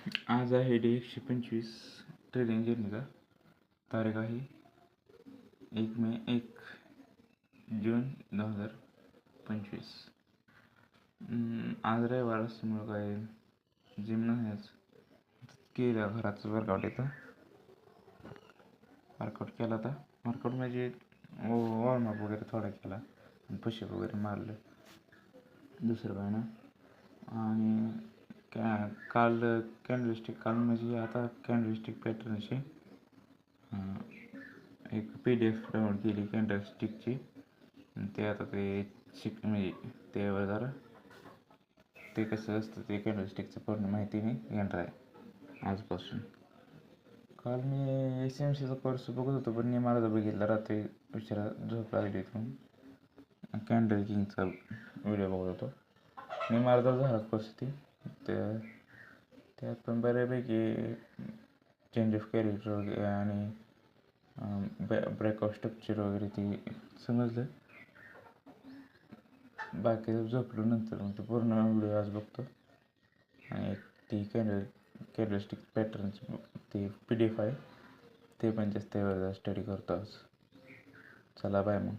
आज आहे day 125 training जर्नीचा. तारीख आहे 1 जून 2025. आज रविवार असल्यामुळं काय जिम नाही. आज केलं घराचं वर्कआउट येतं. वर्कआउट केला होता. वर्कआउट म्हणजे वॉर्मअप वगैरे थोडा केला आणि पुशअप वगैरे मारलं, दुसरं काय ना. आणि काल कॅन्डलस्टिक, काल म्हणजे आता कॅन्डलस्टिक पॅटर्नची एक PDF डाउनलोड केली कॅन्डलस्टिकची. ते आता ते म्हणजे त्यावर जरा ते कसं असतं ते कॅन्डलस्टिकचं पूर्ण माहिती मी घेणार आहे आजपासून. काल मी SMCचा कोर्स बघत होतो, पण मी मला बघितला रात्री उशिरा झोप लागली इथून. कॅन्डल किंगचा व्हिडिओ बघत होतो. मी माझा झाला कोर्स ती त्यात पण बऱ्यापैकी चेंज ऑफ कॅरेक्टर वगैरे आणि ब्रेकआउट स्ट्रक्चर वगैरे ती समजलं. बाकी झोपलो नंतर मग ते पूर्ण व्हिडिओ आज बघतो. आणि ती कॅन्डलस्टिक पॅटर्नची ती PDF आहे, ते पण जास्त स्टडी करतो आज. चला बाय मग.